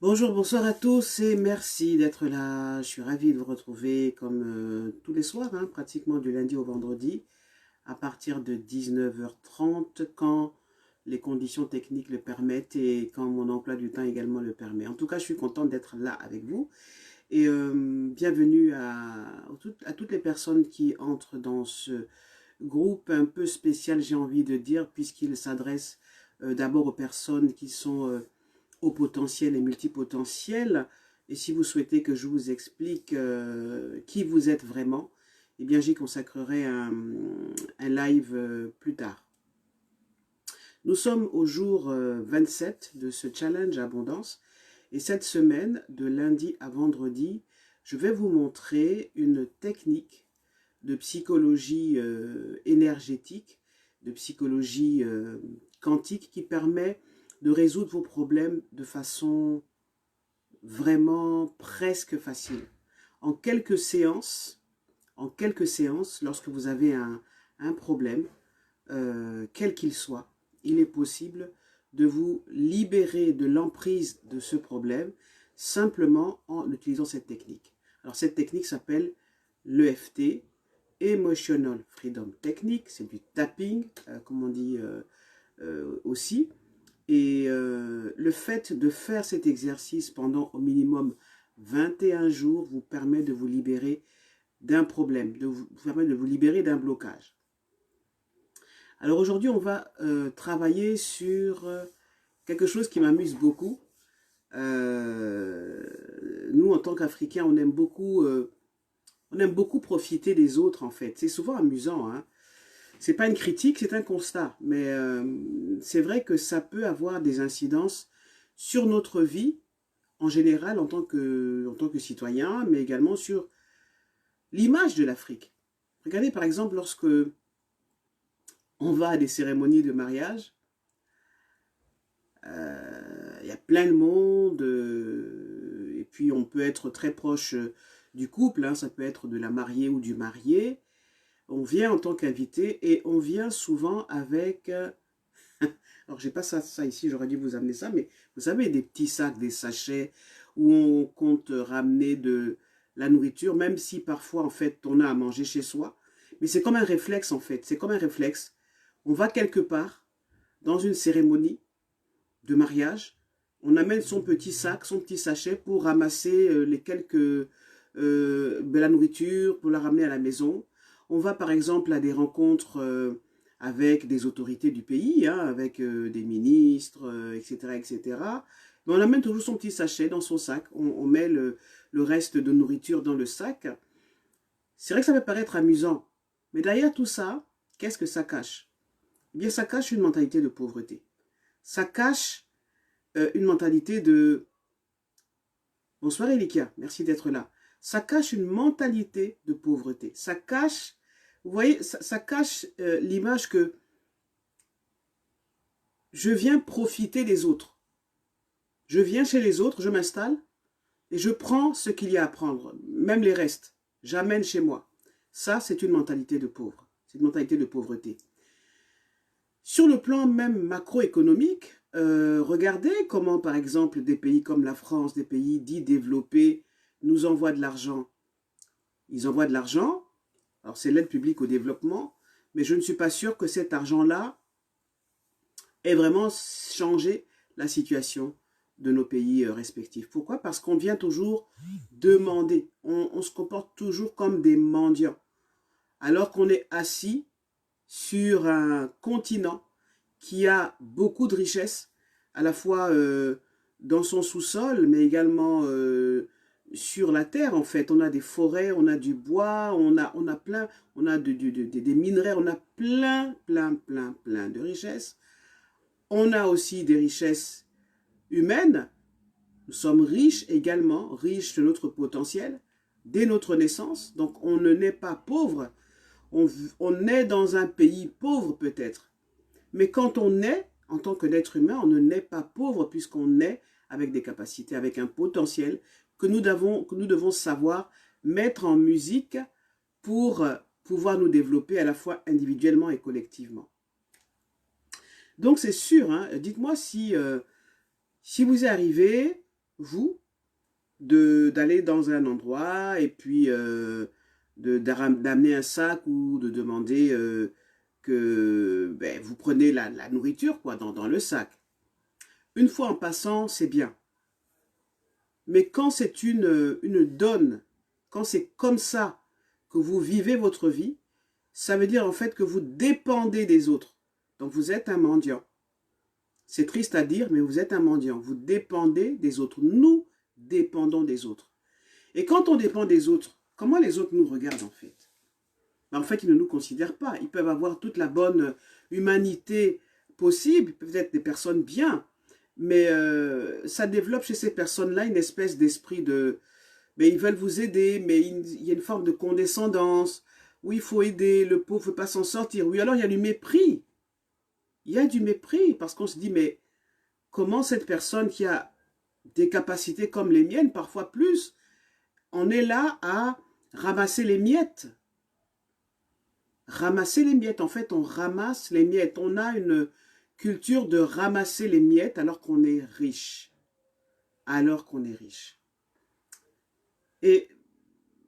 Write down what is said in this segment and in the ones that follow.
Bonjour, bonsoir à tous et merci d'être là. Je suis ravie de vous retrouver comme tous les soirs, hein, pratiquement du lundi au vendredi, à partir de 19h30 quand les conditions techniques le permettent et quand mon emploi du temps également le permet. En tout cas, je suis contente d'être là avec vous et bienvenue à toutes les personnes qui entrent dans ce groupe un peu spécial, j'ai envie de dire, puisqu'il s'adresse d'abord aux personnes qui sont au potentiel et multipotentiel. Et si vous souhaitez que je vous explique qui vous êtes vraiment, eh bien j'y consacrerai un live plus tard. Nous sommes au jour 27 de ce challenge abondance et cette semaine, de lundi à vendredi, je vais vous montrer une technique de psychologie énergétique, de psychologie quantique qui permet de résoudre vos problèmes de façon vraiment presque facile. En quelques séances, lorsque vous avez un problème, quel qu'il soit, il est possible de vous libérer de l'emprise de ce problème simplement en utilisant cette technique. Alors cette technique s'appelle l'EFT, Emotional Freedom Technique, c'est du tapping, comme on dit aussi. Et le fait de faire cet exercice pendant au minimum 21 jours vous permet de vous libérer d'un problème, vous permet de vous libérer d'un blocage. Alors aujourd'hui, on va travailler sur quelque chose qui m'amuse beaucoup. Nous, en tant qu'Africains, on aime beaucoup profiter des autres, en fait. C'est souvent amusant, hein. C'est pas une critique, c'est un constat. Mais c'est vrai que ça peut avoir des incidences sur notre vie, en général, en tant que citoyen, mais également sur l'image de l'Afrique. Regardez, par exemple, lorsque on va à des cérémonies de mariage, il y a plein de monde, et puis on peut être très proche du couple, hein, ça peut être de la mariée ou du marié. On vient en tant qu'invité et on vient souvent avec... alors, j'ai pas ça ici, j'aurais dû vous amener ça, mais vous savez, des petits sacs, des sachets où on compte ramener de la nourriture, même si parfois, en fait, on a à manger chez soi. Mais c'est comme un réflexe, en fait. C'est comme un réflexe. On va quelque part, dans une cérémonie de mariage, on amène son petit sac, son petit sachet pour ramasser les quelques de la nourriture, pour la ramener à la maison. On va par exemple à des rencontres avec des autorités du pays, hein, avec des ministres, etc., etc. Mais on amène toujours son petit sachet dans son sac. On met le reste de nourriture dans le sac. C'est vrai que ça peut paraître amusant, mais derrière tout ça, qu'est-ce que ça cache? Eh bien, ça cache une mentalité de pauvreté. Ça cache une mentalité de... Bonsoir Elikia, merci d'être là. Ça cache une mentalité de pauvreté. Ça cache, vous voyez, ça cache l'image que je viens profiter des autres. Je viens chez les autres, je m'installe et je prends ce qu'il y a à prendre, même les restes. J'amène chez moi. Ça, c'est une mentalité de pauvre. C'est une mentalité de pauvreté. Sur le plan même macroéconomique, regardez comment, par exemple, des pays comme la France, des pays dits développés, nous envoient de l'argent. Ils envoient de l'argent, alors c'est l'aide publique au développement, mais je ne suis pas sûr que cet argent-là ait vraiment changé la situation de nos pays respectifs. Pourquoi? Parce qu'on vient toujours demander. On se comporte toujours comme des mendiants, alors qu'on est assis sur un continent qui a beaucoup de richesses, à la fois dans son sous-sol, mais également sur la terre, en fait. On a des forêts, on a du bois, on a plein, on a des minerais, on a plein de richesses. On a aussi des richesses humaines. Nous sommes riches également, riches de notre potentiel, dès notre naissance. Donc on ne naît pas pauvre, on est dans un pays pauvre peut-être. Mais quand on naît, en tant qu'être humain, on ne naît pas pauvre puisqu'on naît avec des capacités, avec un potentiel que nous devons savoir mettre en musique pour pouvoir nous développer à la fois individuellement et collectivement. Donc c'est sûr, hein, dites-moi si vous est arrivé vous, d'aller dans un endroit et puis d'amener un sac ou de demander que ben, vous prenez la nourriture quoi, dans le sac. Une fois en passant, c'est bien. Mais quand c'est une donne, quand c'est comme ça que vous vivez votre vie, ça veut dire en fait que vous dépendez des autres. Donc vous êtes un mendiant. C'est triste à dire, mais vous êtes un mendiant. Vous dépendez des autres. Nous dépendons des autres. Et quand on dépend des autres, comment les autres nous regardent en fait? En fait, ils ne nous considèrent pas. Ils peuvent avoir toute la bonne humanité possible, peut-être des personnes bien, mais ça développe chez ces personnes-là une espèce d'esprit de... Mais ils veulent vous aider, mais il y a une forme de condescendance. Oui, il faut aider, le pauvre ne peut pas s'en sortir. Oui, alors il y a du mépris. Il y a du mépris, parce qu'on se dit, mais comment cette personne qui a des capacités comme les miennes, parfois plus, on est là à ramasser les miettes. Ramasser les miettes, en fait, on ramasse les miettes. On a une culture de ramasser les miettes alors qu'on est riche. Alors qu'on est riche. Et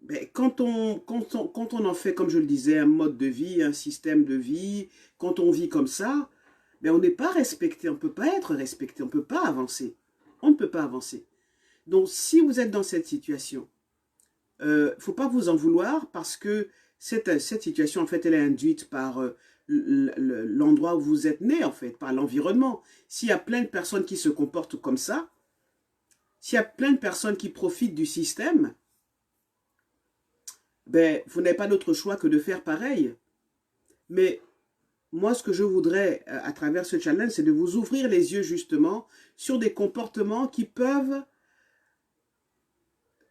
ben, quand on en fait, comme je le disais, un mode de vie, un système de vie, quand on vit comme ça, ben, on n'est pas respecté, on ne peut pas être respecté, on ne peut pas avancer. On ne peut pas avancer. Donc, si vous êtes dans cette situation, il ne faut pas vous en vouloir parce que cette situation, en fait, elle est induite par l'endroit où vous êtes né, en fait, par l'environnement. S'il y a plein de personnes qui se comportent comme ça, s'il y a plein de personnes qui profitent du système, ben, vous n'avez pas d'autre choix que de faire pareil. Mais moi, ce que je voudrais, à travers ce challenge, c'est de vous ouvrir les yeux, justement, sur des comportements qui peuvent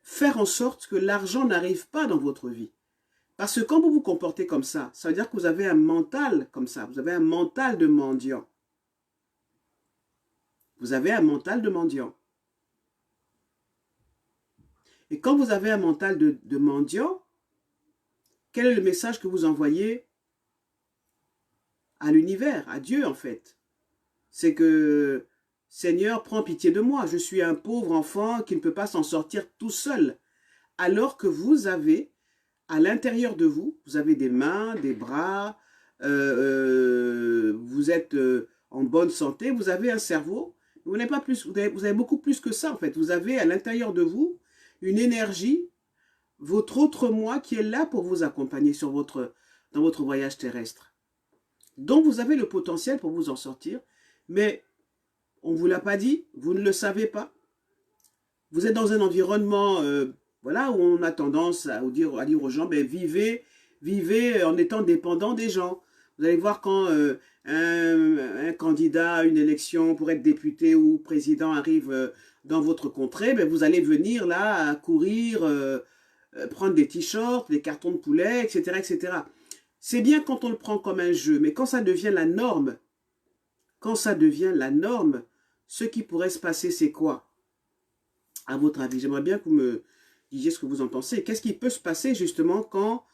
faire en sorte que l'argent n'arrive pas dans votre vie. Parce que quand vous vous comportez comme ça veut dire que vous avez un mental comme ça. Vous avez un mental de mendiant. Vous avez un mental de mendiant. Et quand vous avez un mental de mendiant, quel est le message que vous envoyez à l'univers, à Dieu en fait? C'est que, Seigneur, prends pitié de moi. Je suis un pauvre enfant qui ne peut pas s'en sortir tout seul. Alors que vous avez, à l'intérieur de vous, vous avez des mains, des bras, vous êtes en bonne santé, vous avez un cerveau. Vous n'avez pas plus, vous avez beaucoup plus que ça en fait. Vous avez à l'intérieur de vous une énergie, votre autre moi qui est là pour vous accompagner dans votre voyage terrestre. Donc vous avez le potentiel pour vous en sortir, mais on ne vous l'a pas dit, vous ne le savez pas. Vous êtes dans un environnement voilà, où on a tendance à dire aux gens, ben, vivez en étant dépendant des gens. Vous allez voir quand un candidat à une élection pour être député ou président arrive dans votre contrée, ben, vous allez venir là à courir, prendre des t-shirts, des cartons de poulet, etc., etc. C'est bien quand on le prend comme un jeu, mais quand ça devient la norme, ce qui pourrait se passer, c'est quoi? À votre avis, j'aimerais bien que vous me disiez ce que vous en pensez. Qu'est-ce qui peut se passer justement quand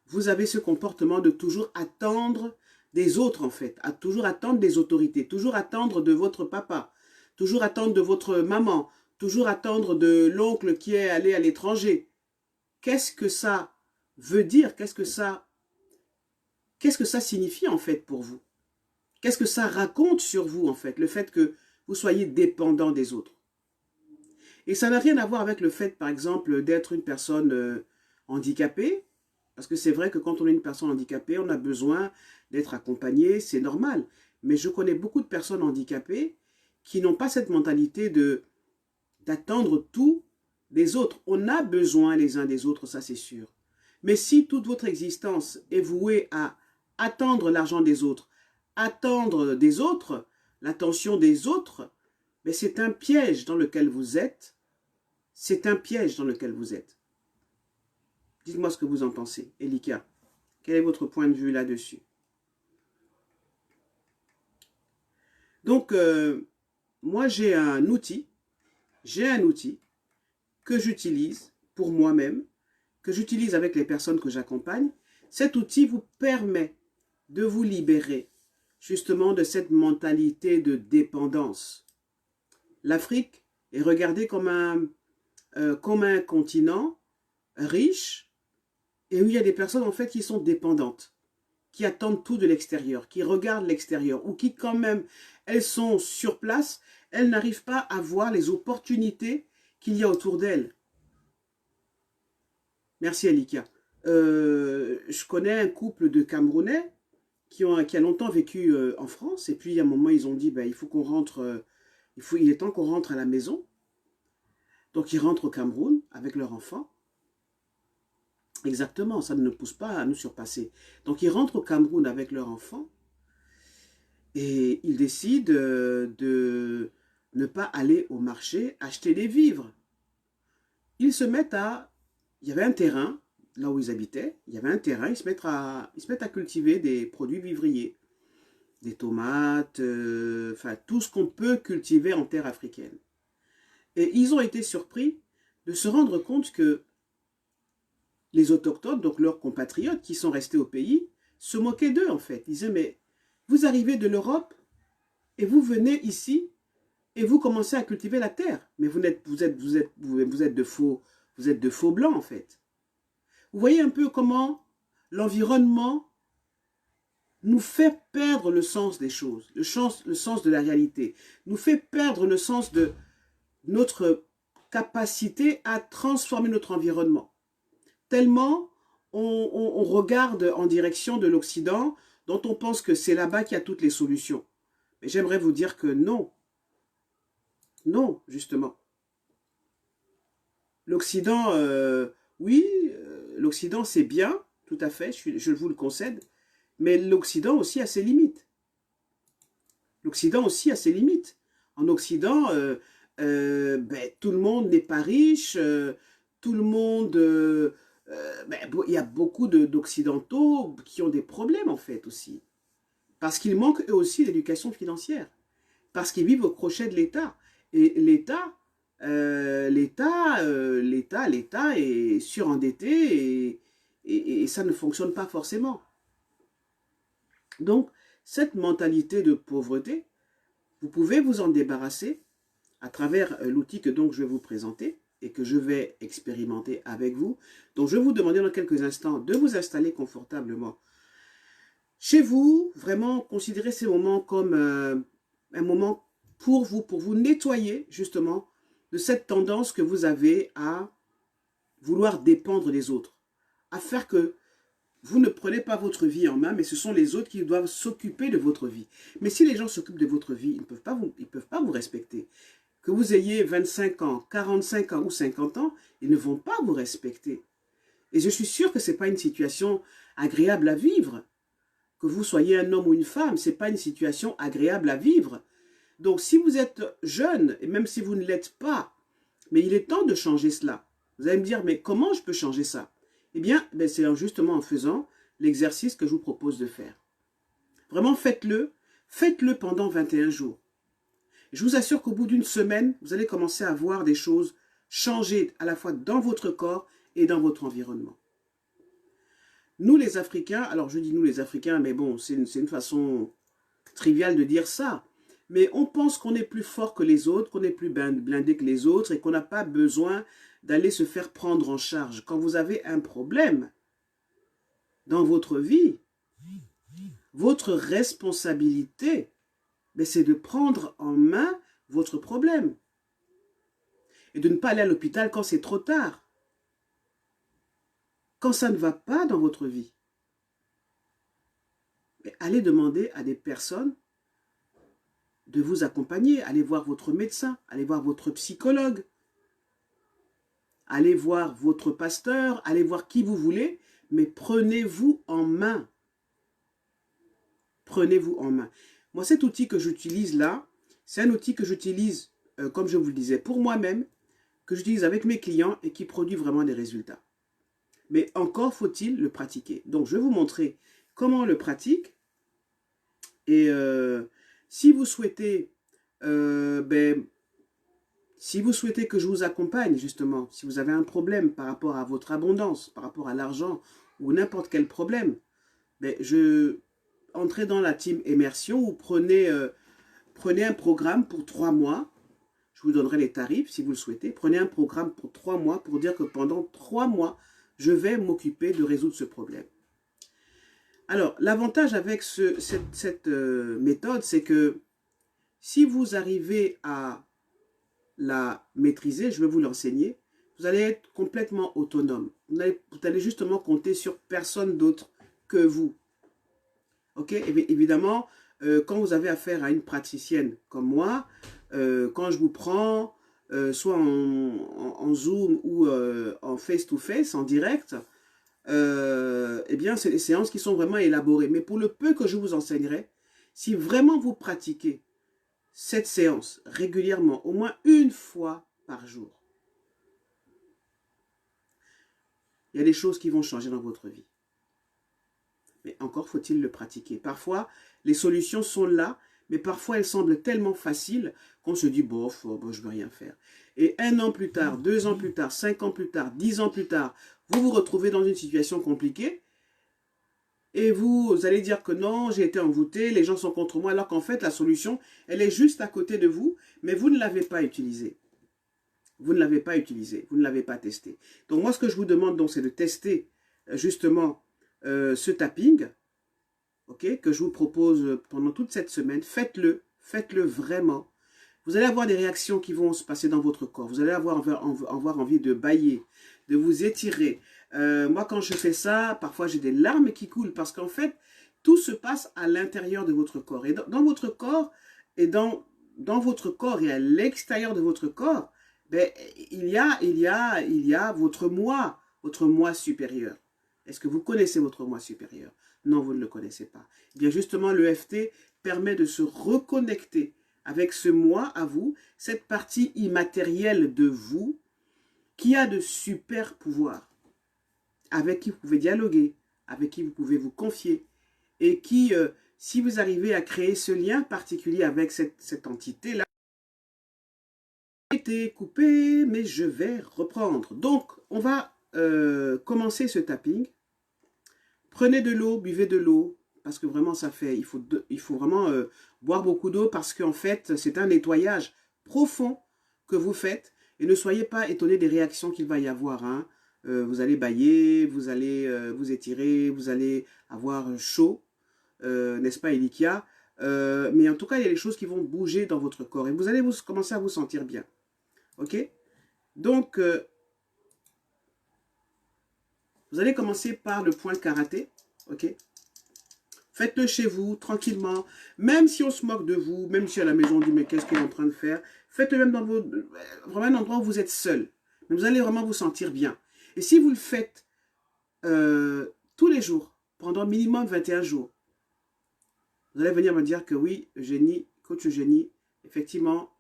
vous avez ce comportement de toujours attendre des autres en fait, à toujours attendre des autorités, toujours attendre de votre papa, toujours attendre de votre maman, toujours attendre de l'oncle qui est allé à l'étranger. Qu'est-ce que ça veut dire? Qu'est-ce que ça signifie en fait pour vous? Qu'est-ce que ça raconte sur vous en fait, le fait que vous soyez dépendant des autres? Et ça n'a rien à voir avec le fait, par exemple, d'être une personne handicapée, parce que c'est vrai que quand on est une personne handicapée, on a besoin d'être accompagné, c'est normal. Mais je connais beaucoup de personnes handicapées qui n'ont pas cette mentalité d'attendre tout des autres. On a besoin les uns des autres, ça c'est sûr. Mais si toute votre existence est vouée à attendre l'argent des autres, attendre des autres, l'attention des autres, mais c'est un piège dans lequel vous êtes. C'est un piège dans lequel vous êtes. Dites-moi ce que vous en pensez. Elika, quel est votre point de vue là-dessus? Donc, moi j'ai un outil que j'utilise pour moi-même, que j'utilise avec les personnes que j'accompagne. Cet outil vous permet de vous libérer justement de cette mentalité de dépendance. L'Afrique est regardé comme un continent riche et où il y a des personnes en fait qui sont dépendantes, qui attendent tout de l'extérieur, qui regardent l'extérieur ou qui quand même, elles sont sur place, elles n'arrivent pas à voir les opportunités qu'il y a autour d'elles. Merci Alikia. Je connais un couple de Camerounais qui a longtemps vécu en France et puis à un moment ils ont dit il faut qu'on rentre, il est temps qu'on rentre à la maison. Donc ils rentrent au Cameroun avec leur enfant. Exactement, ça ne pousse pas à nous surpasser. Donc ils rentrent au Cameroun avec leur enfant et ils décident de ne pas aller au marché acheter des vivres. Ils se mettent à... Il y avait un terrain, là où ils habitaient, il y avait un terrain, ils se mettent à cultiver des produits vivriers. Des tomates, enfin tout ce qu'on peut cultiver en terre africaine. Et ils ont été surpris de se rendre compte que les autochtones, donc leurs compatriotes qui sont restés au pays, se moquaient d'eux en fait. Ils disaient mais vous arrivez de l'Europe et vous venez ici et vous commencez à cultiver la terre. Mais vous êtes de faux blancs en fait. Vous voyez un peu comment l'environnement nous fait perdre le sens des choses, le sens de la réalité, nous fait perdre le sens de notre capacité à transformer notre environnement. Tellement on regarde en direction de l'Occident, dont on pense que c'est là-bas qu'il y a toutes les solutions. Mais j'aimerais vous dire que non. Non, justement. L'Occident, oui, l'Occident c'est bien, tout à fait, je vous le concède, mais l'Occident aussi a ses limites. L'Occident aussi a ses limites. En Occident, tout le monde n'est pas riche, tout le monde... il y a beaucoup d'Occidentaux qui ont des problèmes en fait aussi. Parce qu'ils manquent eux aussi d'éducation financière. Parce qu'ils vivent au crochet de l'État. Et l'État est surendetté et ça ne fonctionne pas forcément. Donc, cette mentalité de pauvreté, vous pouvez vous en débarrasser à travers l'outil que donc je vais vous présenter et que je vais expérimenter avec vous. Donc, je vais vous demander dans quelques instants de vous installer confortablement chez vous. Vraiment, considérez ces moments comme un moment pour vous nettoyer justement de cette tendance que vous avez à vouloir dépendre des autres, à faire que vous ne prenez pas votre vie en main, mais ce sont les autres qui doivent s'occuper de votre vie. Mais si les gens s'occupent de votre vie, ils ne peuvent pas vous respecter. Que vous ayez 25 ans, 45 ans ou 50 ans, ils ne vont pas vous respecter. Et je suis sûr que ce n'est pas une situation agréable à vivre. Que vous soyez un homme ou une femme, ce n'est pas une situation agréable à vivre. Donc si vous êtes jeune, et même si vous ne l'êtes pas, mais il est temps de changer cela. Vous allez me dire, mais comment je peux changer ça? Eh bien, c'est justement en faisant l'exercice que je vous propose de faire. Vraiment, faites-le pendant 21 jours. Je vous assure qu'au bout d'une semaine, vous allez commencer à voir des choses changer à la fois dans votre corps et dans votre environnement. Nous les Africains, alors je dis nous les Africains, mais bon, c'est une façon triviale de dire ça, mais on pense qu'on est plus fort que les autres, qu'on est plus blindé que les autres et qu'on n'a pas besoin d'aller se faire prendre en charge. Quand vous avez un problème dans votre vie, votre responsabilité, c'est de prendre en main votre problème et de ne pas aller à l'hôpital quand c'est trop tard, quand ça ne va pas dans votre vie. Mais allez demander à des personnes de vous accompagner, allez voir votre médecin, allez voir votre psychologue, allez voir votre pasteur, allez voir qui vous voulez, mais prenez-vous en main. Prenez-vous en main. Moi, cet outil que j'utilise là, c'est un outil que j'utilise, comme je vous le disais, pour moi-même, que j'utilise avec mes clients et qui produit vraiment des résultats. Mais encore faut-il le pratiquer. Donc, je vais vous montrer comment on le pratique. Et si vous souhaitez si vous souhaitez que je vous accompagne, justement, si vous avez un problème par rapport à votre abondance, par rapport à l'argent ou n'importe quel problème, entrez dans la team immersion ou prenez un programme pour 3 mois. Je vous donnerai les tarifs si vous le souhaitez. Prenez un programme pour 3 mois pour dire que pendant 3 mois, je vais m'occuper de résoudre ce problème. Alors, l'avantage avec cette méthode, c'est que si vous arrivez à la maîtriser, je vais vous l'enseigner, vous allez être complètement autonome. Vous allez justement compter sur personne d'autre que vous. Ok? Évidemment, quand vous avez affaire à une praticienne comme moi, quand je vous prends, soit en Zoom ou en face-to-face, en direct, eh bien, c'est des séances qui sont vraiment élaborées. Mais pour le peu que je vous enseignerai, si vraiment vous pratiquez cette séance régulièrement, au moins une fois par jour, il y a des choses qui vont changer dans votre vie. Mais encore faut-il le pratiquer. Parfois, les solutions sont là, mais parfois elles semblent tellement faciles qu'on se dit, bof, bon, je ne veux rien faire. Et 1 an plus tard, 2 ans plus tard, 5 ans plus tard, 10 ans plus tard, vous vous retrouvez dans une situation compliquée et vous allez dire que non, j'ai été envoûté, les gens sont contre moi, alors qu'en fait, la solution, elle est juste à côté de vous, mais vous ne l'avez pas utilisée. Vous ne l'avez pas utilisée, vous ne l'avez pas testée. Donc moi, ce que je vous demande, donc, c'est de tester justement ce tapping, ok, que je vous propose pendant toute cette semaine. Faites-le vraiment. Vous allez avoir des réactions qui vont se passer dans votre corps. Vous allez avoir envie de bâiller, de vous étirer. Moi, quand je fais ça, parfois j'ai des larmes qui coulent parce qu'en fait, tout se passe à l'intérieur de votre corps. Et dans votre corps, et dans votre corps et à l'extérieur de votre corps, ben, il y a votre moi supérieur. Est-ce que vous connaissez votre moi supérieur? Non, vous ne le connaissez pas. Eh bien, justement, l'EFT permet de se reconnecter avec ce moi à vous, cette partie immatérielle de vous qui a de super pouvoirs, avec qui vous pouvez dialoguer, avec qui vous pouvez vous confier, et qui, si vous arrivez à créer ce lien particulier avec cette entité-là, été coupé, mais je vais reprendre. Donc, on va commencer ce tapping. Prenez de l'eau, buvez de l'eau, parce que vraiment ça fait, il faut vraiment boire beaucoup d'eau parce qu'en fait, c'est un nettoyage profond que vous faites et ne soyez pas étonnés des réactions qu'il va y avoir. Hein. Vous allez bâiller, vous allez vous étirer, vous allez avoir chaud, n'est-ce pas Elikia? Mais en tout cas, il y a des choses qui vont bouger dans votre corps et vous allez commencer à vous sentir bien. Ok? Donc, vous allez commencer par le point karaté. Ok? Faites-le chez vous, tranquillement. Même si on se moque de vous, même si à la maison on dit mais qu'est-ce qu'il est en train de faire, faites-le même dans vraiment un endroit où vous êtes seul. Mais vous allez vraiment vous sentir bien. Et si vous le faites tous les jours, pendant minimum 21 jours, vous allez venir me dire que oui, Eugénie, coach Eugénie, effectivement,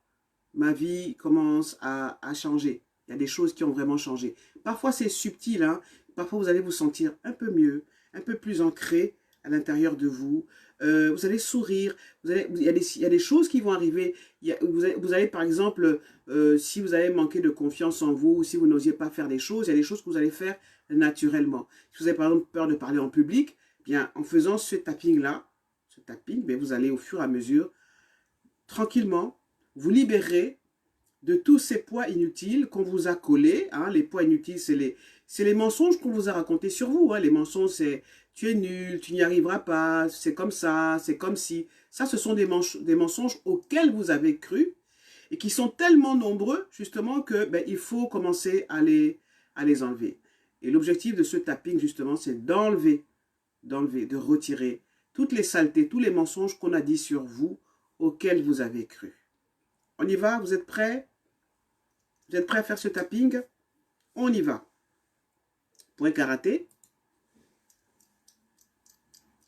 ma vie commence à changer. Il y a des choses qui ont vraiment changé. Parfois c'est subtil, hein. Parfois vous allez vous sentir un peu mieux, un peu plus ancré à l'intérieur de vous. Vous allez sourire, il y a des choses qui vont arriver. Vous allez par exemple, si vous avez manqué de confiance en vous, ou si vous n'osiez pas faire des choses, il y a des choses que vous allez faire naturellement. Si vous avez par exemple peur de parler en public, bien en faisant ce tapping-là, mais vous allez au fur et à mesure, tranquillement, vous libérez de tous ces poids inutiles qu'on vous a collés. Hein. Les poids inutiles, c'est les mensonges qu'on vous a racontés sur vous. Hein. Les mensonges, c'est tu es nul, tu n'y arriveras pas, c'est comme ça, c'est comme si. Ça, ce sont des mensonges auxquels vous avez cru et qui sont tellement nombreux, justement, que il faut commencer à les enlever. Et l'objectif de ce tapping, justement, c'est de retirer toutes les saletés, tous les mensonges qu'on a dit sur vous, auxquels vous avez cru. On y va? Vous êtes prêts? Vous êtes prêts à faire ce tapping? On y va. Point karaté.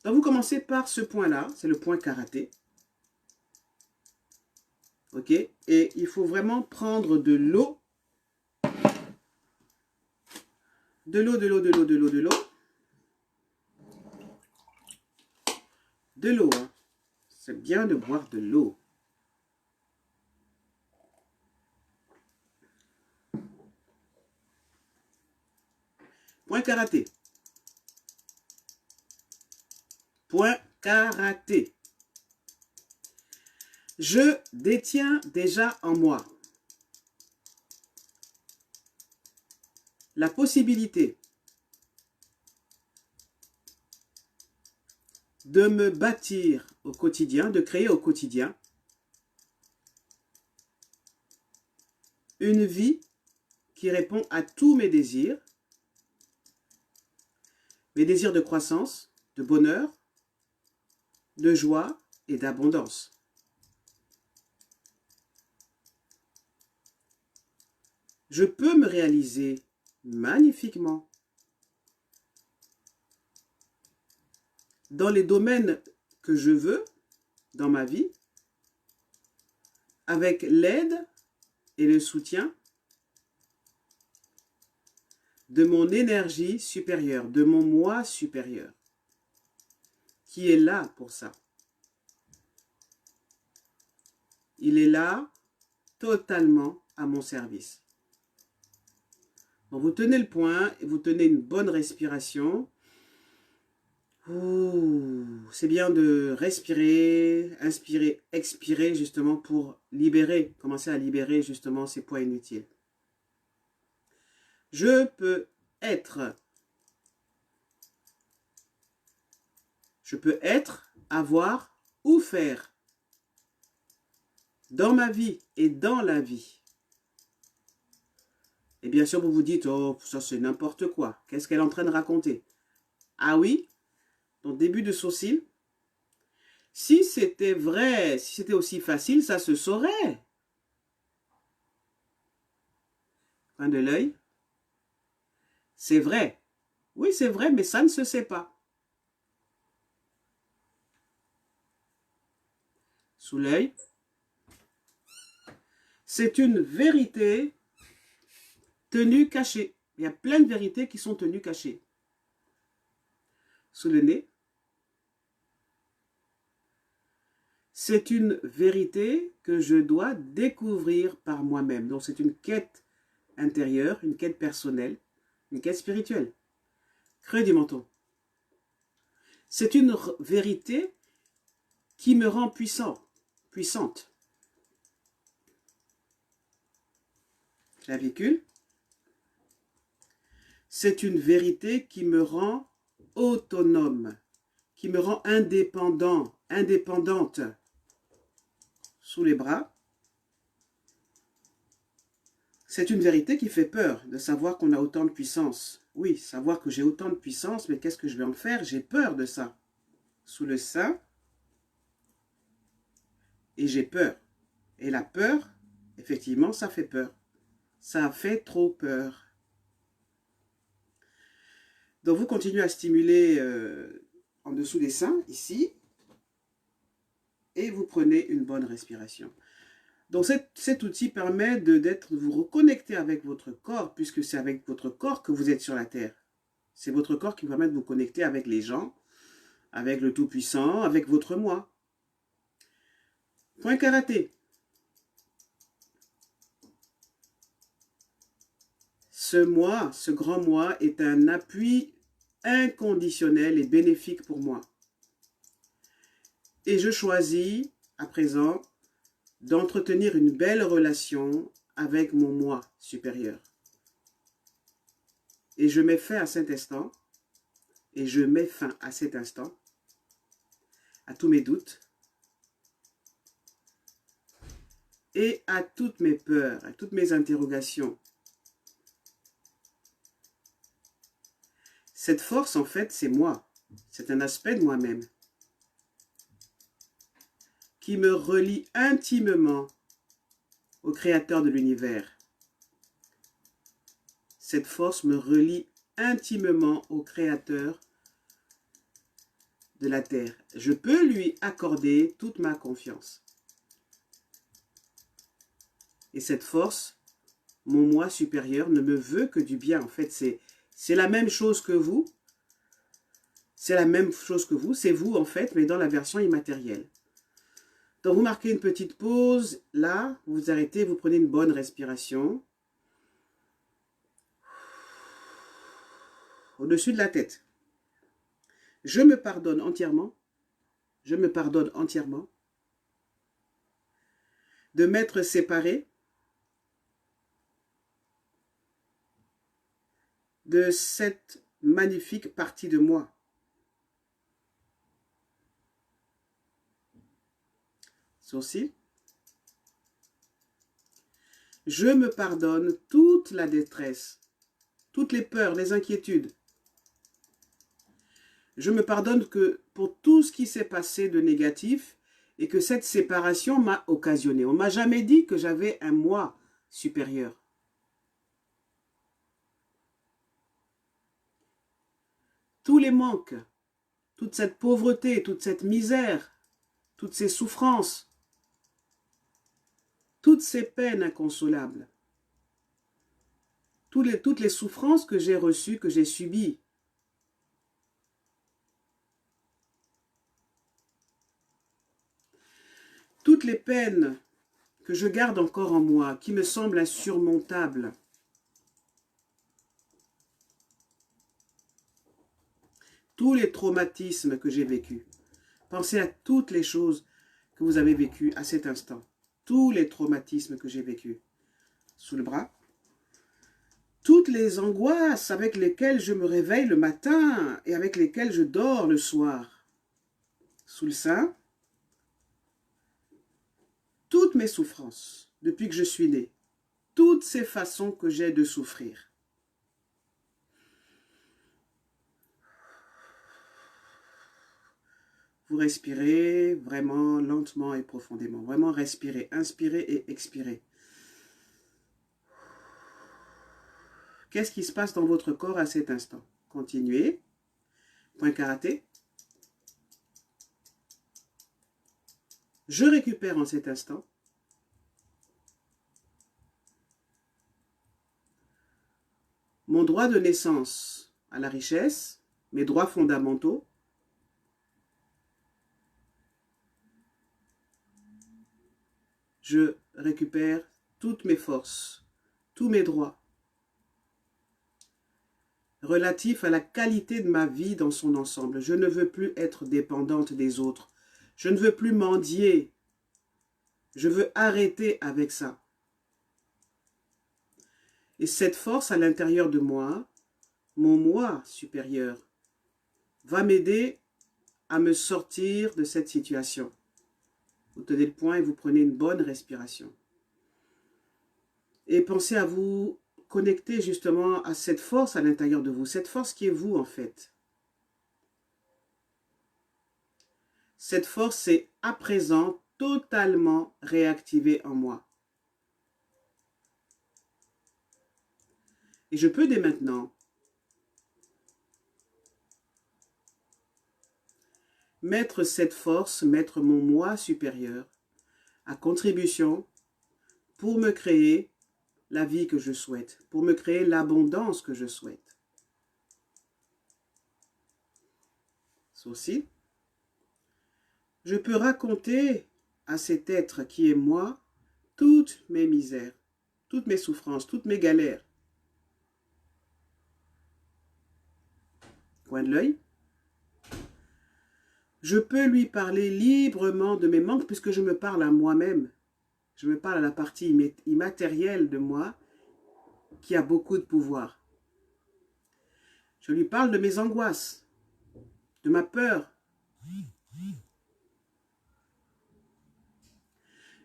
Donc vous commencez par ce point-là, c'est le point karaté. Ok? Et il faut vraiment prendre de l'eau. De l'eau, de l'eau, de l'eau, de l'eau, de l'eau. De l'eau, hein. C'est bien de boire de l'eau. Point karaté. Point karaté. Je détiens déjà en moi la possibilité de me bâtir au quotidien, de créer au quotidien une vie qui répond à tous mes désirs de croissance, de bonheur, de joie et d'abondance. Je peux me réaliser magnifiquement dans les domaines que je veux dans ma vie, avec l'aide et le soutien de mon énergie supérieure, de mon moi supérieur, qui est là pour ça. Il est là totalement à mon service. Donc vous tenez le point et vous tenez une bonne respiration. C'est bien de respirer, inspirer, expirer justement pour libérer, commencer à libérer justement ces poids inutiles. Je peux être, avoir ou faire dans ma vie et dans la vie. Et bien sûr, vous vous dites, oh, ça c'est n'importe quoi. Qu'est-ce qu'elle est en train de raconter? Ah oui, dans le début de sourcil, si c'était vrai, si c'était aussi facile, ça se saurait. Coin de l'œil. C'est vrai. Oui, c'est vrai, mais ça ne se sait pas. Sous l'œil. C'est une vérité tenue cachée. Il y a plein de vérités qui sont tenues cachées. Sous le nez. C'est une vérité que je dois découvrir par moi-même. Donc c'est une quête intérieure, une quête personnelle, une quête spirituelle. Creux du menton. C'est une vérité qui me rend puissante. Clavicule. C'est une vérité qui me rend autonome, qui me rend indépendant, indépendante. Sous les bras. C'est une vérité qui fait peur de savoir qu'on a autant de puissance. Oui, savoir que j'ai autant de puissance, mais qu'est-ce que je vais en faire? J'ai peur de ça. Sous le sein. Et j'ai peur. Et la peur, effectivement, ça fait peur. Ça fait trop peur. Donc vous continuez à stimuler en dessous des seins, ici. Et vous prenez une bonne respiration. Donc cet outil permet de vous reconnecter avec votre corps, puisque c'est avec votre corps que vous êtes sur la terre. C'est votre corps qui vous permet de vous connecter avec les gens, avec le Tout-Puissant, avec votre moi. Point karaté. Ce moi, ce grand moi, est un appui inconditionnel et bénéfique pour moi. Et je choisis, à présent, d'entretenir une belle relation avec mon moi supérieur. Et je mets fin à cet instant, et je mets fin à cet instant, à tous mes doutes, et à toutes mes peurs, à toutes mes interrogations. Cette force, en fait, c'est moi. C'est un aspect de moi-même qui me relie intimement au Créateur de l'univers. Cette force me relie intimement au Créateur de la Terre. Je peux lui accorder toute ma confiance. Et cette force, mon moi supérieur, ne me veut que du bien. En fait, c'est la même chose que vous. C'est la même chose que vous. C'est vous, en fait, mais dans la version immatérielle. Donc, vous marquez une petite pause. Là, vous vous arrêtez, vous prenez une bonne respiration. Au-dessus de la tête. Je me pardonne entièrement. Je me pardonne entièrement de m'être séparé de cette magnifique partie de moi. Sourcil. Je me pardonne toute la détresse, toutes les peurs, les inquiétudes. Je me pardonne que pour tout ce qui s'est passé de négatif et que cette séparation m'a occasionné. On ne m'a jamais dit que j'avais un moi supérieur. Tous les manques, toute cette pauvreté, toute cette misère, toutes ces souffrances, toutes ces peines inconsolables, toutes les souffrances que j'ai reçues, que j'ai subies, toutes les peines que je garde encore en moi, qui me semblent insurmontables, tous les traumatismes que j'ai vécus. Pensez à toutes les choses que vous avez vécues à cet instant. Tous les traumatismes que j'ai vécus. Sous le bras. Toutes les angoisses avec lesquelles je me réveille le matin et avec lesquelles je dors le soir. Sous le sein. Toutes mes souffrances depuis que je suis né. Toutes ces façons que j'ai de souffrir. Vous respirez vraiment lentement et profondément. Vraiment respirez, inspirez et expirez. Qu'est-ce qui se passe dans votre corps à cet instant? Continuez. Point karaté. Je récupère en cet instant mon droit de naissance à la richesse, mes droits fondamentaux. Je récupère toutes mes forces, tous mes droits relatifs à la qualité de ma vie dans son ensemble. Je ne veux plus être dépendante des autres. Je ne veux plus mendier. Je veux arrêter avec ça. Et cette force à l'intérieur de moi, mon moi supérieur, va m'aider à me sortir de cette situation. Vous tenez le point et vous prenez une bonne respiration. Et pensez à vous connecter justement à cette force à l'intérieur de vous, cette force qui est vous en fait. Cette force est à présent totalement réactivée en moi. Et je peux dès maintenant mettre cette force, mettre mon moi supérieur à contribution pour me créer la vie que je souhaite, pour me créer l'abondance que je souhaite. Sourcil. Je peux raconter à cet être qui est moi toutes mes misères, toutes mes souffrances, toutes mes galères. Coin de l'œil. Je peux lui parler librement de mes manques puisque je me parle à moi-même. Je me parle à la partie immatérielle de moi qui a beaucoup de pouvoir. Je lui parle de mes angoisses, de ma peur.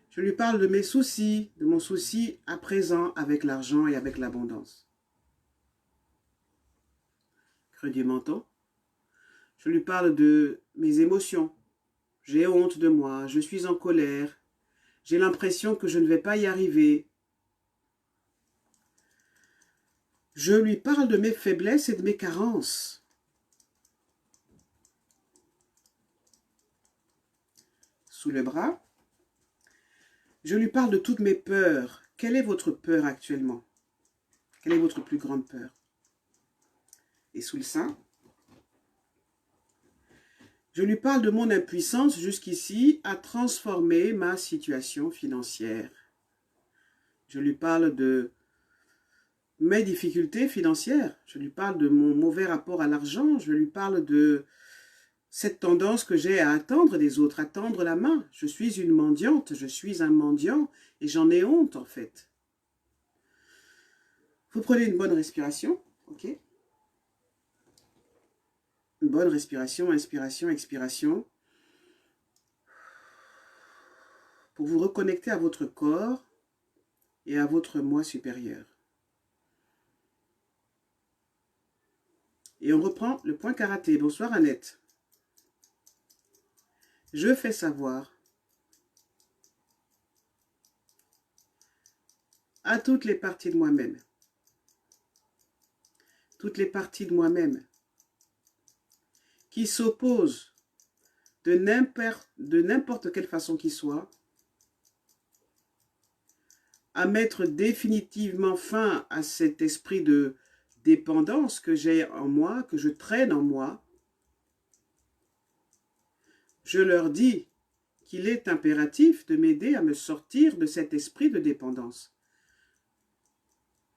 Je lui parle de mes soucis, de mon souci à présent avec l'argent et avec l'abondance. Creux du menton. Je lui parle de mes émotions. J'ai honte de moi, je suis en colère. J'ai l'impression que je ne vais pas y arriver. Je lui parle de mes faiblesses et de mes carences. Sous le bras. Je lui parle de toutes mes peurs. Quelle est votre peur actuellement? Quelle est votre plus grande peur? Et sous le sein. Je lui parle de mon impuissance jusqu'ici à transformer ma situation financière. Je lui parle de mes difficultés financières. Je lui parle de mon mauvais rapport à l'argent. Je lui parle de cette tendance que j'ai à attendre des autres, à tendre la main. Je suis une mendiante, je suis un mendiant et j'en ai honte en fait. Vous prenez une bonne respiration, ok? Une bonne respiration, inspiration, expiration. Pour vous reconnecter à votre corps et à votre moi supérieur. Et on reprend le point karaté. Bonsoir Annette. Je fais savoir à toutes les parties de moi-même, toutes les parties de moi-même qui s'opposent de n'importe quelle façon qu'il soit, à mettre définitivement fin à cet esprit de dépendance que j'ai en moi, que je traîne en moi. Je leur dis qu'il est impératif de m'aider à me sortir de cet esprit de dépendance.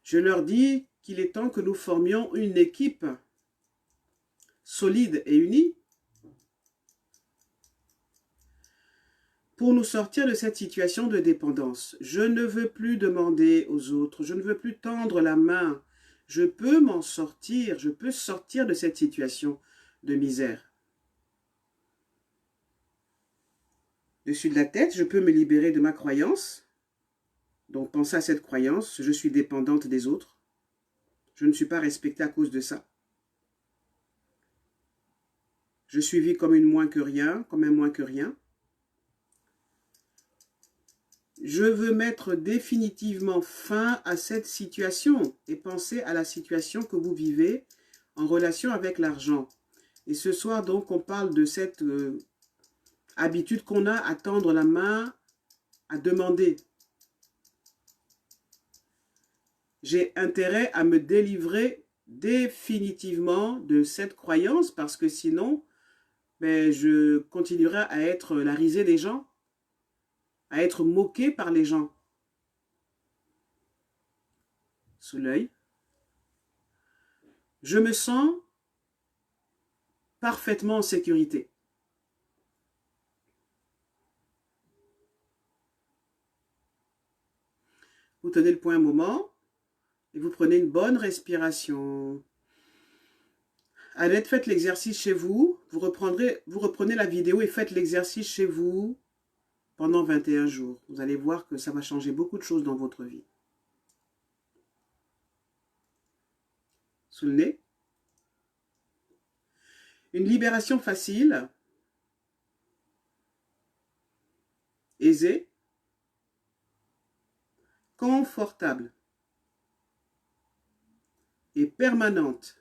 Je leur dis qu'il est temps que nous formions une équipe solide et unie pour nous sortir de cette situation de dépendance. Je ne veux plus demander aux autres, je ne veux plus tendre la main. Je peux m'en sortir, je peux sortir de cette situation de misère. Dessus de la tête, je peux me libérer de ma croyance. Donc pensez à cette croyance, je suis dépendante des autres. Je ne suis pas respectée à cause de ça. Je suis vue comme une moins que rien, comme un moins que rien. Je veux mettre définitivement fin à cette situation et penser à la situation que vous vivez en relation avec l'argent. Et ce soir, donc, on parle de cette habitude qu'on a à tendre la main, à demander. J'ai intérêt à me délivrer définitivement de cette croyance parce que sinon, je continuerai à être la risée des gens, à être moqué par les gens. Sous l'œil. Je me sens parfaitement en sécurité. Vous tenez le point un moment et vous prenez une bonne respiration. Annette, faites l'exercice chez vous. Vous reprenez la vidéo et faites l'exercice chez vous pendant 21 jours. Vous allez voir que ça va changer beaucoup de choses dans votre vie. Sous le nez. Une libération facile, aisée, confortable et permanente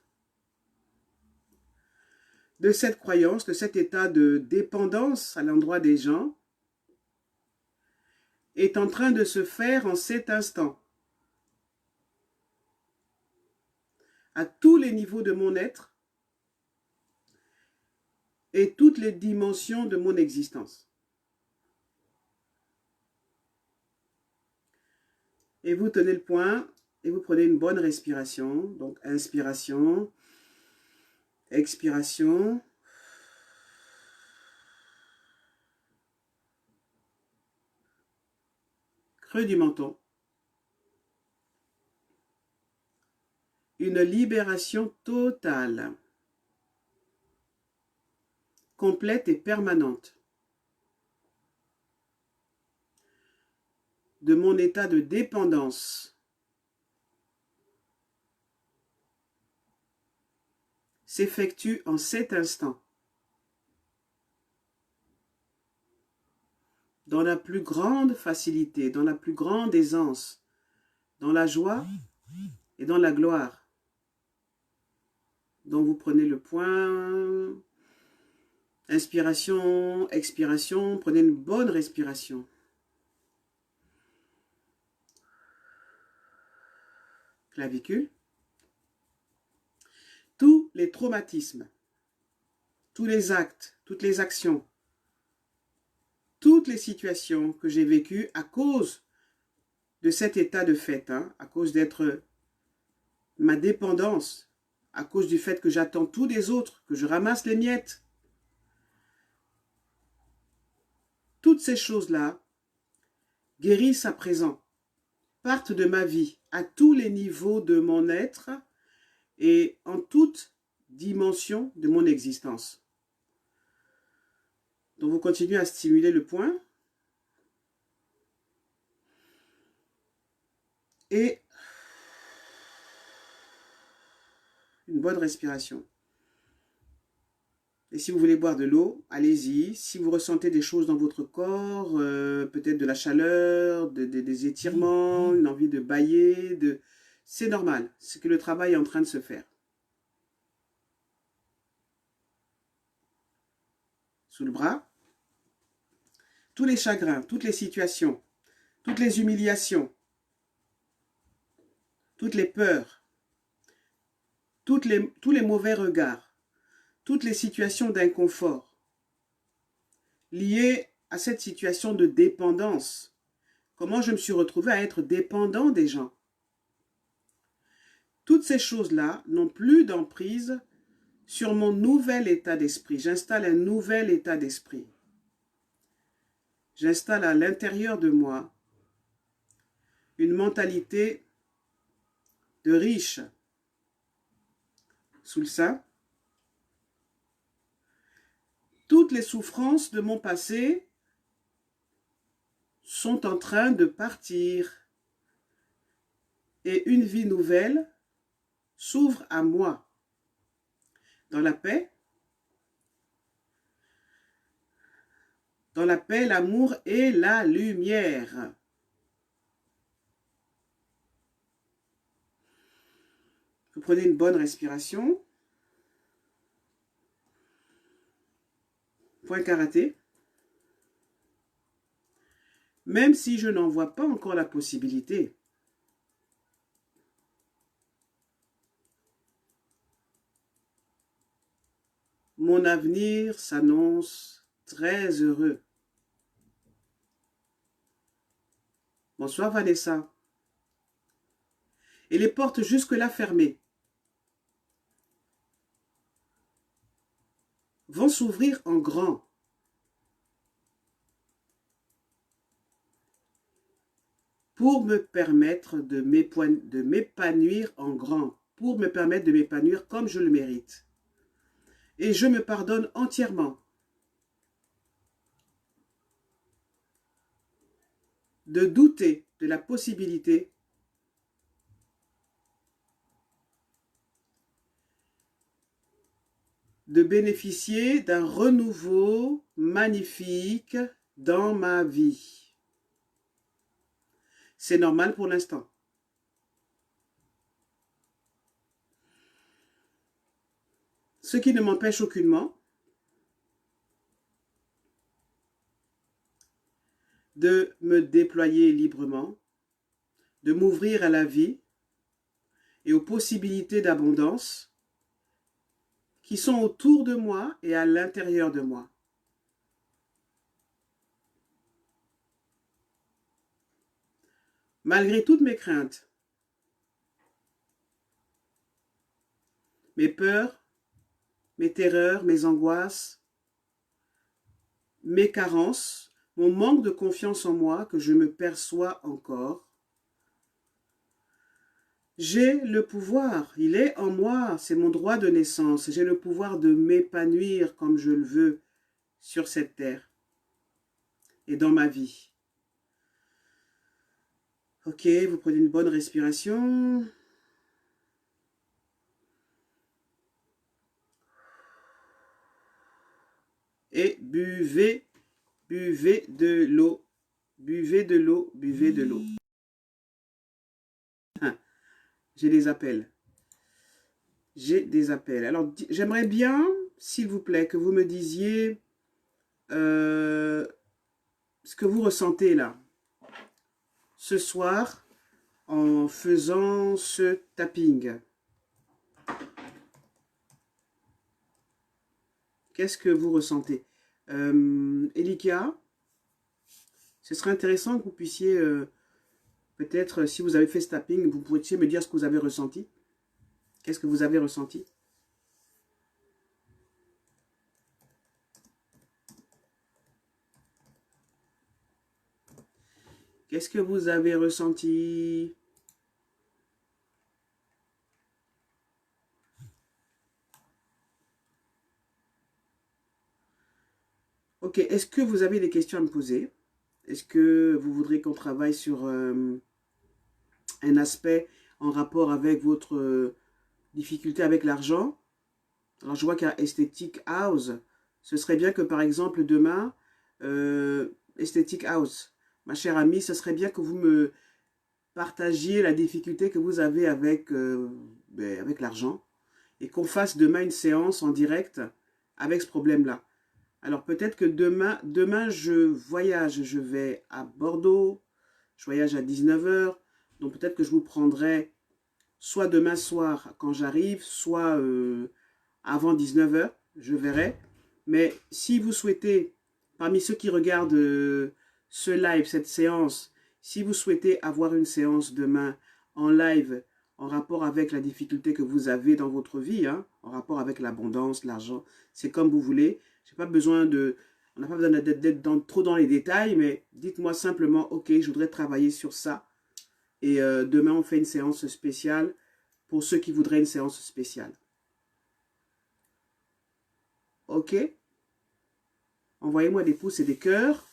de cette croyance, de cet état de dépendance à l'endroit des gens est en train de se faire en cet instant. À tous les niveaux de mon être et toutes les dimensions de mon existence. Et vous tenez le point et vous prenez une bonne respiration. Donc, inspiration, expiration. Creux du menton. Une libération totale, complète et permanente de mon état de dépendance s'effectue en cet instant, dans la plus grande facilité, dans la plus grande aisance, dans la joie et dans la gloire. Donc vous prenez le point, inspiration, expiration, prenez une bonne respiration. Clavicule. Tous les traumatismes, tous les actes, toutes les actions, toutes les situations que j'ai vécues à cause de cet état de fait, à cause d'être ma dépendance, à cause du fait que j'attends tout des autres, que je ramasse les miettes. Toutes ces choses-là guérissent à présent, partent de ma vie, à tous les niveaux de mon être et en toute dimension de mon existence. Donc, vous continuez à stimuler le point. Et une bonne respiration. Et si vous voulez boire de l'eau, allez-y. Si vous ressentez des choses dans votre corps, peut-être de la chaleur, des étirements, une envie de bâiller, c'est normal. C'est que le travail est en train de se faire. Sous le bras, tous les chagrins, toutes les situations, toutes les humiliations, toutes les peurs, tous les mauvais regards, toutes les situations d'inconfort liées à cette situation de dépendance. Comment je me suis retrouvé à être dépendant des gens. Toutes ces choses-là n'ont plus d'emprise sur mon nouvel état d'esprit. J'installe un nouvel état d'esprit. J'installe à l'intérieur de moi une mentalité de riche. Sous le sein, toutes les souffrances de mon passé sont en train de partir. Et une vie nouvelle s'ouvre à moi. Dans la paix, l'amour et la lumière. Vous prenez une bonne respiration. Point karaté. Même si je n'en vois pas encore la possibilité, mon avenir s'annonce très heureux. Bonsoir Vanessa. Et les portes jusque-là fermées vont s'ouvrir en grand. Pour me permettre de m'épanouir en grand. Pour me permettre de m'épanouir comme je le mérite. Et je me pardonne entièrement de douter de la possibilité de bénéficier d'un renouveau magnifique dans ma vie. C'est normal pour l'instant. Ce qui ne m'empêche aucunement de me déployer librement, de m'ouvrir à la vie et aux possibilités d'abondance qui sont autour de moi et à l'intérieur de moi. Malgré toutes mes craintes, mes peurs, mes terreurs, mes angoisses, mes carences, mon manque de confiance en moi que je me perçois encore, j'ai le pouvoir, il est en moi, c'est mon droit de naissance, j'ai le pouvoir de m'épanouir comme je le veux sur cette terre et dans ma vie. Ok, vous prenez une bonne respiration. Et buvez de l'eau, buvez de l'eau, buvez de l'eau. J'ai des appels. J'ai des appels. Alors, j'aimerais bien, s'il vous plaît, que vous me disiez ce que vous ressentez là, ce soir, en faisant ce tapping. Qu'est-ce que vous ressentez? Elikia, ce serait intéressant que vous puissiez, peut-être, si vous avez fait ce tapping, vous pourriez me dire ce que vous avez ressenti. Qu'est-ce que vous avez ressenti? Qu'est-ce que vous avez ressenti? Ok, est-ce que vous avez des questions à me poser? Est-ce que vous voudrez qu'on travaille sur un aspect en rapport avec votre difficulté avec l'argent? Alors, je vois qu'il y a Aesthetic House. Ce serait bien que, par exemple, demain, Aesthetic House, ma chère amie, ce serait bien que vous me partagiez la difficulté que vous avez avec l'argent et qu'on fasse demain une séance en direct avec ce problème-là. Alors, peut-être que demain, je voyage. Je vais à Bordeaux. Je voyage à 19 h. Donc, peut-être que je vous prendrai soit demain soir quand j'arrive, soit avant 19 h, je verrai. Mais si vous souhaitez, parmi ceux qui regardent ce live, cette séance, si vous souhaitez avoir une séance demain en live en rapport avec la difficulté que vous avez dans votre vie, hein, en rapport avec l'abondance, l'argent, c'est comme vous voulez. J'ai pas besoin de, on n'a pas besoin d'être trop dans les détails, mais dites-moi simplement, ok, je voudrais travailler sur ça. Et demain, on fait une séance spéciale pour ceux qui voudraient une séance spéciale. Ok? Envoyez-moi des pouces et des cœurs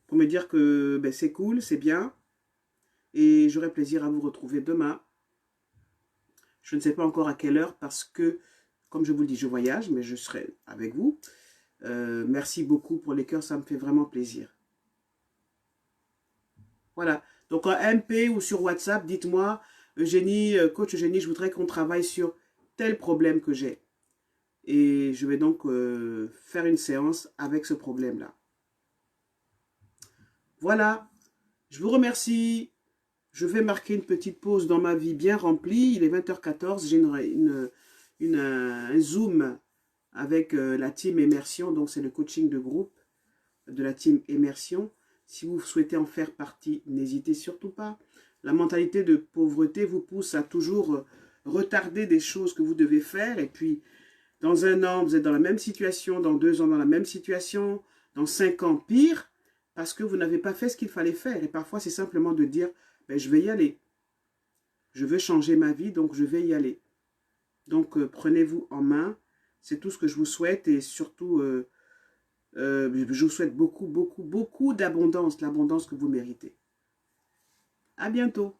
pour me dire que ben, c'est cool, c'est bien. Et j'aurai plaisir à vous retrouver demain. Je ne sais pas encore à quelle heure parce que, comme je vous le dis, je voyage, mais je serai avec vous. Merci beaucoup pour les cœurs, ça me fait vraiment plaisir. Voilà. Donc en MP ou sur WhatsApp, dites-moi, Eugénie, coach Eugénie, je voudrais qu'on travaille sur tel problème que j'ai. Et je vais donc faire une séance avec ce problème-là. Voilà. Je vous remercie. Je vais marquer une petite pause dans ma vie bien remplie. Il est 20 h 14. J'ai un Zoom avec la team Immersion. Donc, c'est le coaching de groupe de la team Immersion. Si vous souhaitez en faire partie, n'hésitez surtout pas. La mentalité de pauvreté vous pousse à toujours retarder des choses que vous devez faire. Et puis, dans 1 an, vous êtes dans la même situation. Dans 2 ans, dans la même situation. Dans 5 ans, pire. Parce que vous n'avez pas fait ce qu'il fallait faire. Et parfois, c'est simplement de dire, ben, je vais y aller. Je veux changer ma vie, donc je vais y aller. Donc, prenez-vous en main. C'est tout ce que je vous souhaite. Et surtout, je vous souhaite beaucoup, beaucoup, beaucoup d'abondance. L'abondance que vous méritez. À bientôt.